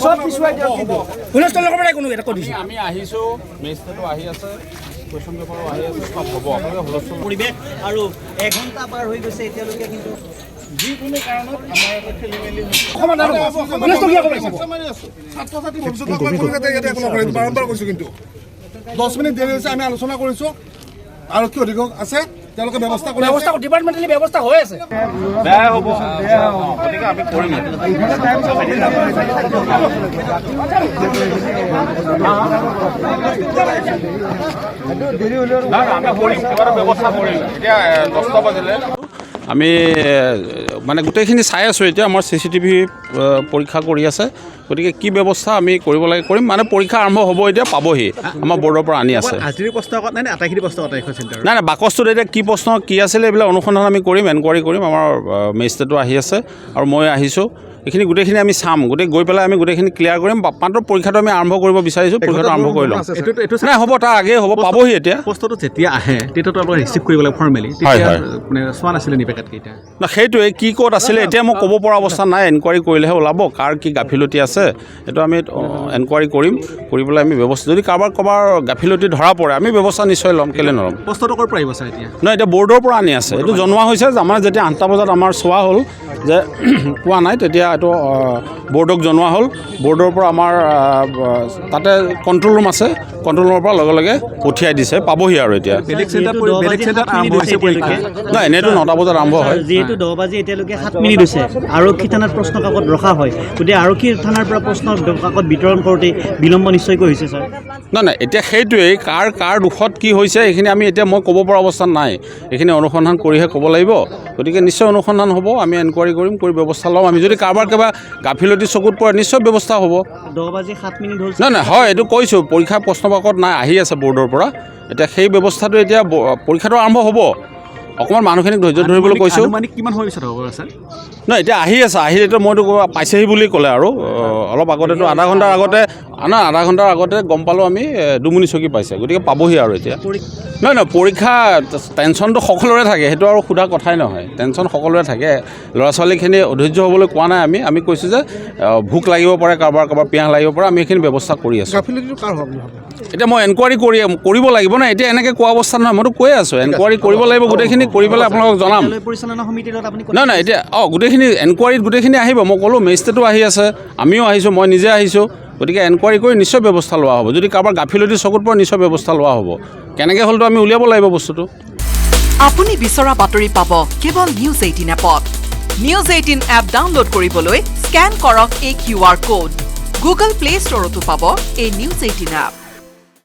সব পিছুৱাই দিয়ক কিন্তু হুলস্থুল নকৰিব কোনো এটা কৈ দিছোঁ আমি আহিছোঁ মেজিষ্ট্ৰেটো আহি আছে কুৱেশ্যন পেপাৰো আহি আছে সব হ'ব আপোনালোকে হুলস্থুল পৰিৱেশ আৰু এঘণ্টা পাৰ হৈ গৈছে এতিয়ালৈকে কিন্তু যিকোনো কাৰণত আমাৰ এটা খেলি মেলি হৈছে অকণমান হুলস্থুল কিয় কৰিছে বাৰম্বাৰ কৈছোঁ কিন্তু 10 মিনিট দেৰি হৈছে আমি আলোচনা কৰিছোঁ আৰু কি অধিক আছে তেওঁলোকে ব্যৱস্থা কৰি ব্যৱস্থা ডিপাৰ্টমেণ্টেলি ব্যৱস্থা হৈ আছে বেয়া হ'ব গতিকে আমি কৰিম আমি কৰিম কিবা এটা ব্যৱস্থা কৰিম এতিয়া 10টা বাজিলে আমি মানে গোটেইখিনি চাই আছোঁ এতিয়া আমাৰ CCTV পৰীক্ষা কৰি আছে গতিকে কি ব্যৱস্থা আমি কৰিব লাগে কৰিম মানে পৰীক্ষা আৰম্ভ হ'ব এতিয়া পাবহি আমাৰ বৰ্ডৰ পৰা আনি আছে আজিৰ প্ৰশ্ন নাই আটাইখিনি প্ৰশ্ন চিন্তা নাই বাকচটোত এতিয়া কি প্ৰশ্ন কি আছিলে এইবিলাক অনুসন্ধান আমি কৰিম এনকুৱাৰী কৰিম আমাৰ মেজিষ্ট্ৰেটো আহি আছে আৰু মই আহিছোঁ এইখিনি গোটেইখিনি আমি চাম গৈ পেলাই আমি গোটেইখিনি ক্লিয়াৰ কৰিম মাত্ৰ পৰীক্ষাটো আমি আৰম্ভ কৰিব বিচাৰিছোঁ পৰীক্ষাটো আৰম্ভ কৰি ল'ম নাই হ'ব তাৰ আগেই হ'ব পাবহি এতিয়া প্ৰশ্নটো যেতিয়া আহে তেতিয়াতো আপোনাক ৰিচিভ কৰিব লাগে ফৰ্মেলি মানে চোৱা নাছিলে নি পেকেটকেইটা না সেইটোৱে কি ক'ত আছিলে এতিয়া মই ক'ব পৰা অৱস্থা নাই এনকুৱাৰী কৰিলেহে ওলাব কাৰ কি গাফিলতি আছে এইটো আমি এনকুৱাৰী কৰিম কৰি পেলাই আমি ব্যৱস্থা যদি কাৰোবাৰ গাফিলতি ধৰা পৰে আমি ব্যৱস্থা নিশ্চয় ল'ম কেলৈ নল'ম প্ৰশ্নটো ক'ৰ পৰা আহিব ছাৰ এতিয়া নহয় এতিয়া বৰ্ডৰ পৰা আনি আছে এইটো জনোৱা হৈছে যে আমাৰ যেতিয়া 8টা বজাত আমাৰ চোৱা হ'ল যে পোৱা নাই তেতিয়া এইটো বৰ্ডক জনোৱা হ'ল বৰ্ডৰ পৰা আমাৰ তাতে কণ্ট্ৰল ৰুম আছে কণ্ট্ৰল ৰুমৰ পৰা লগে লগে পঠিয়াই দিছে পাবহি আৰু এতিয়া নাই এনেইতো 9টা বজাত আৰম্ভ হয় যিহেতু 10 বাজি এতিয়ালৈকে 7 মিনিট হৈছে আৰক্ষী থানাত প্ৰশ্ন কাকত ৰখা হয় গতিকে আৰক্ষী থানাৰ পৰা প্ৰশ্ন কাকত বিতৰণ কৰোঁতে বিলম্ব নিশ্চয়কৈ হৈছে ছাৰ নাই এতিয়া সেইটোৱেই কাৰ দুখত কি হৈছে এইখিনি আমি এতিয়া মই ক'ব পৰা অৱস্থাত নাই এইখিনি অনুসন্ধান কৰিহে ক'ব লাগিব গতিকে নিশ্চয় অনুসন্ধান হ'ব আমি এনকুৱাৰী কৰিম কৰি ব্যৱস্থা ল'ম আমি যদি কাৰোবাৰ কিবা গাফিলতি চকুত পৰে নিশ্চয় ব্যৱস্থা হ'ব 10 বাজি 7 মিনিট হ'ল নাই হয় এইটো কৈছোঁ পৰীক্ষা প্ৰশ্ন কাকত নাই আহি আছে বৰ্ডৰ পৰা এতিয়া সেই ব্যৱস্থাটো এতিয়া পৰীক্ষাটো আৰম্ভ হ'ব অকণমান মানুহখিনিক ধৈৰ্য ধৰিবলৈ কৈছোঁ মানে কিমান সময় পিছত হ'ব ছাৰ নহয় এতিয়া আহি আছে এতিয়া মইতো পাইছেহি বুলি ক'লে আৰু অলপ আগতেতো আধা ঘণ্টাৰ আগতে গম পালোঁ আমি দুমুনি চকী পাইছে গতিকে পাবহি আৰু এতিয়া নহয় পৰীক্ষা টেনশ্যনটো সকলোৰে থাকে সেইটো আৰু সোধা কথাই নহয় টেনশ্যন সকলোৰে থাকে ল'ৰা ছোৱালীখিনি অধৈৰ্য হ'বলৈ কোৱা নাই আমি কৈছোঁ যে ভোক লাগিব পাৰে কাৰোবাৰ পিয়াহ লাগিব পাৰে আমি সেইখিনি ব্যৱস্থা কৰি আছোঁ এতিয়া মই এনকুৱাৰী কৰিব লাগিব না এতিয়া এনেকৈ কোৱা অৱস্থা নহয় মইতো কৈয়ে আছোঁ এনকুৱাৰী কৰিব লাগিব গোটেইখিনি কৰি পেলাই আপোনালোকক জনাম নাই এতিয়া গোটেইখিনি এনকুৱাৰীত গোটেইখিনি আহিব মই ক'লোঁ মেজিষ্ট্ৰেটো আহি আছে আমিও আহিছোঁ মই নিজে আহিছোঁ গতিকে এনকুৱাৰী কৰি নিশ্চয় ব্যৱস্থা লোৱা হ'ব যদি কাৰোবাৰ গাফিলতি চকুত পৰে নিশ্চয় ব্যৱস্থা লোৱা হ'ব কেনেকৈ হ'লতো আমি উলিয়াব লাগিব বস্তুটো আপুনি বিচৰা বাতৰি পাব কেৱল নিউজ 18 এপত নিউজ 18 এপ ডাউনলোড কৰিবলৈ স্কেন কৰক এই QR কোড গুগল প্লে ষ্টৰতো পাব এই নিউজ 18 এপ